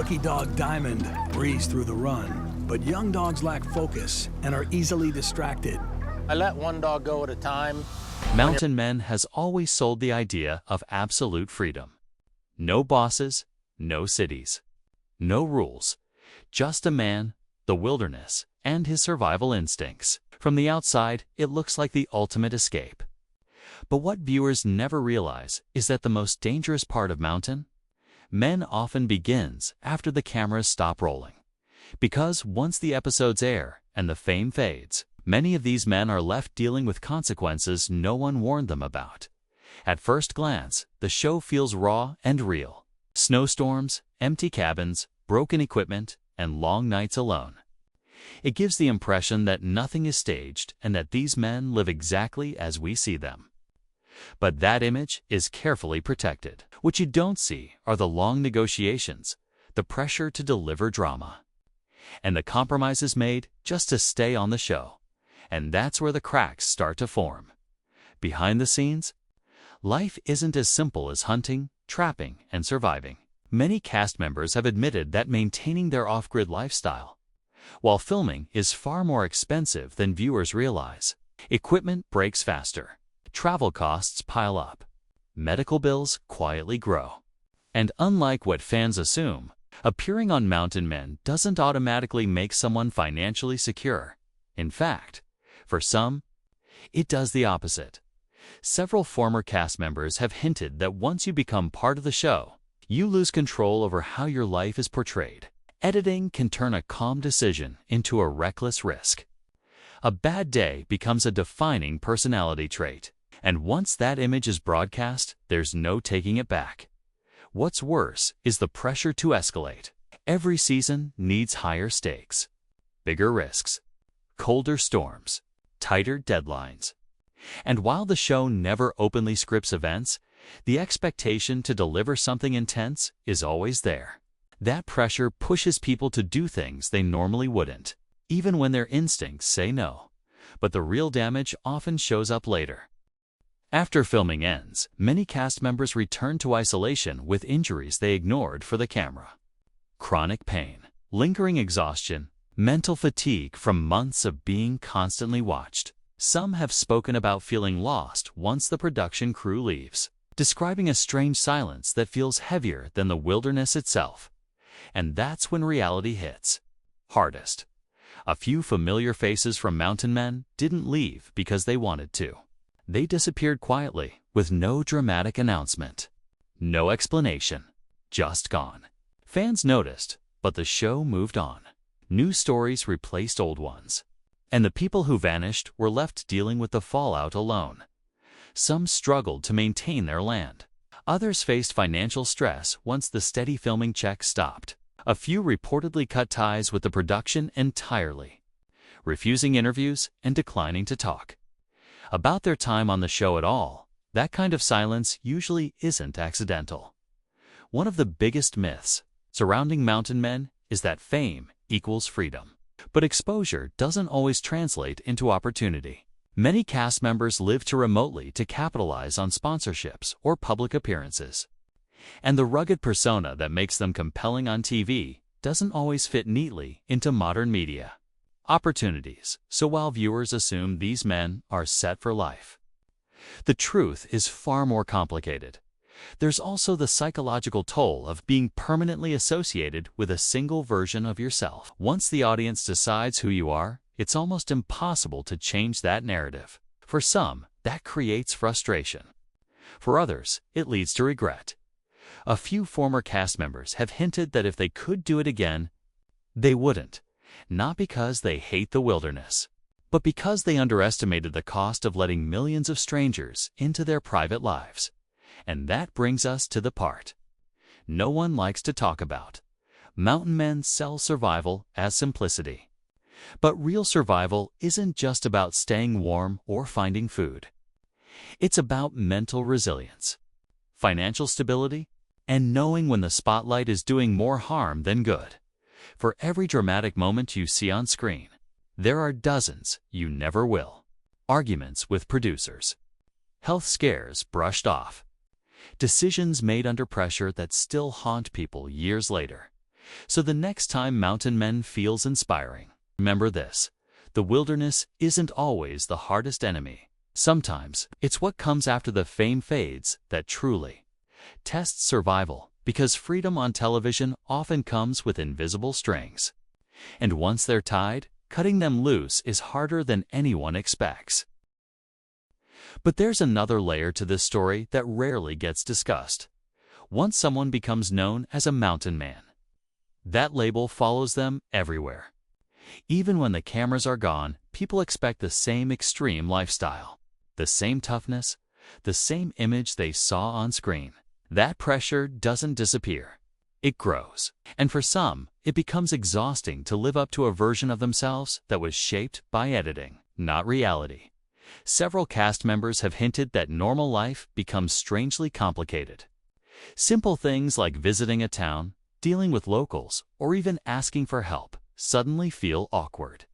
Rookie dog Diamond breezed through the run, but young dogs lack focus and are easily distracted. I let one dog go at a time. Mountain Men has always sold the idea of absolute freedom. No bosses, no cities, no rules, just a man, the wilderness, and his survival instincts. From the outside, it looks like the ultimate escape. But what viewers never realize is that the most dangerous part of Mountain Men often begins after the cameras stop rolling. Because once the episodes air and the fame fades, many of these men are left dealing with consequences no one warned them about. At first glance, the show feels raw and real. Snowstorms, empty cabins, broken equipment, and long nights alone. It gives the impression that nothing is staged and that these men live exactly as we see them. But that image is carefully protected. What you don't see are the long negotiations, the pressure to deliver drama, and the compromises made just to stay on the show. And that's where the cracks start to form. Behind the scenes, life isn't as simple as hunting, trapping, and surviving. Many cast members have admitted that maintaining their off-grid lifestyle, while filming, is far more expensive than viewers realize. Equipment breaks faster. Travel costs pile up. Medical bills quietly grow. And unlike what fans assume, appearing on Mountain Men doesn't automatically make someone financially secure. In fact, for some, it does the opposite. Several former cast members have hinted that once you become part of the show, you lose control over how your life is portrayed. Editing can turn a calm decision into a reckless risk. A bad day becomes a defining personality trait. And once that image is broadcast, there's no taking it back. What's worse is the pressure to escalate. Every season needs higher stakes, bigger risks, colder storms, tighter deadlines. And while the show never openly scripts events, the expectation to deliver something intense is always there. That pressure pushes people to do things they normally wouldn't, even when their instincts say no. But the real damage often shows up later. After filming ends, many cast members return to isolation with injuries they ignored for the camera. Chronic pain, lingering exhaustion, mental fatigue from months of being constantly watched. Some have spoken about feeling lost once the production crew leaves, describing a strange silence that feels heavier than the wilderness itself. And that's when reality hits hardest. A few familiar faces from Mountain Men didn't leave because they wanted to. They disappeared quietly, with no dramatic announcement. No explanation. Just gone. Fans noticed, but the show moved on. New stories replaced old ones. And the people who vanished were left dealing with the fallout alone. Some struggled to maintain their land. Others faced financial stress once the steady filming check stopped. A few reportedly cut ties with the production entirely, refusing interviews and declining to talk about their time on the show at all. That kind of silence usually isn't accidental. One of the biggest myths surrounding Mountain Men is that fame equals freedom. But exposure doesn't always translate into opportunity. Many cast members live too remotely to capitalize on sponsorships or public appearances. And the rugged persona that makes them compelling on TV doesn't always fit neatly into modern media. Opportunities. So while viewers assume these men are set for life, the truth is far more complicated. There's also the psychological toll of being permanently associated with a single version of yourself. Once the audience decides who you are, it's almost impossible to change that narrative. For some, that creates frustration. For others, it leads to regret. A few former cast members have hinted that if they could do it again, they wouldn't. Not because they hate the wilderness, but because they underestimated the cost of letting millions of strangers into their private lives. And that brings us to the part no one likes to talk about. Mountain Men sell survival as simplicity. But real survival isn't just about staying warm or finding food. It's about mental resilience, financial stability, and knowing when the spotlight is doing more harm than good. For every dramatic moment you see on screen, there are dozens you never will. Arguments with producers, health scares brushed off, decisions made under pressure that still haunt people years later. So the next time Mountain Men feels inspiring, remember this: the wilderness isn't always the hardest enemy. Sometimes it's what comes after the fame fades that truly tests survival, because freedom on television often comes with invisible strings. And once they're tied, cutting them loose is harder than anyone expects. But there's another layer to this story that rarely gets discussed. Once someone becomes known as a mountain man, that label follows them everywhere. Even when the cameras are gone, people expect the same extreme lifestyle, the same toughness, the same image they saw on screen. That pressure doesn't disappear. It grows. And for some, it becomes exhausting to live up to a version of themselves that was shaped by editing, not reality. Several cast members have hinted that normal life becomes strangely complicated. Simple things like visiting a town, dealing with locals, or even asking for help suddenly feel awkward.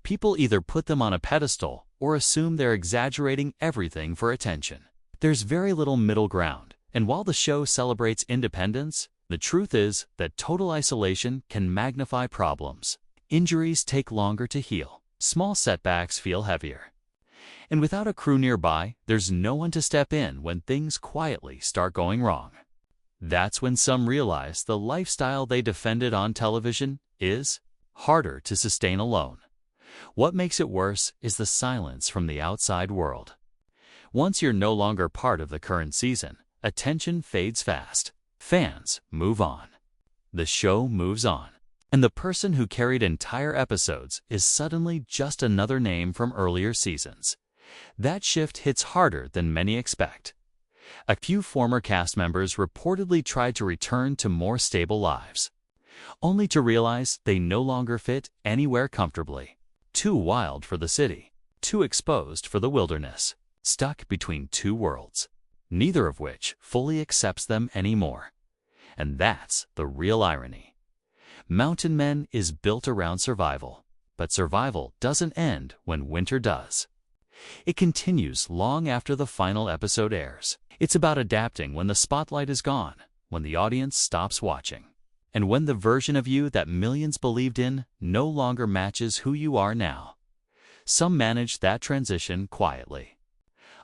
People either put them on a pedestal or assume they're exaggerating everything for attention. There's very little middle ground, and while the show celebrates independence, the truth is that total isolation can magnify problems. Injuries take longer to heal. Small setbacks feel heavier. And without a crew nearby, there's no one to step in when things quietly start going wrong. That's when some realize the lifestyle they defended on television is harder to sustain alone. What makes it worse is the silence from the outside world. Once you're no longer part of the current season, attention fades fast. Fans move on. The show moves on. And the person who carried entire episodes is suddenly just another name from earlier seasons. That shift hits harder than many expect. A few former cast members reportedly tried to return to more stable lives, only to realize they no longer fit anywhere comfortably. Too wild for the city, too exposed for the wilderness, stuck between two worlds, neither of which fully accepts them anymore. And that's the real irony. Mountain Men is built around survival, but survival doesn't end when winter does. It continues long after the final episode airs. It's about adapting when the spotlight is gone, when the audience stops watching, and when the version of you that millions believed in no longer matches who you are now. Some manage that transition quietly.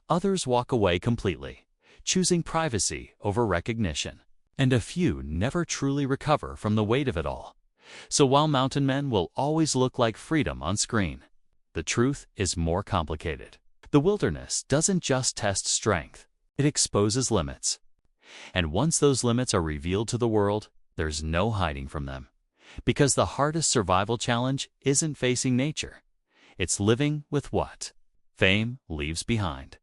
Others walk away completely, choosing privacy over recognition. And a few never truly recover from the weight of it all. So while Mountain Men will always look like freedom on screen, the truth is more complicated. The wilderness doesn't just test strength, it exposes limits. And once those limits are revealed to the world, there's no hiding from them. Because the hardest survival challenge isn't facing nature, it's living with what fame leaves behind.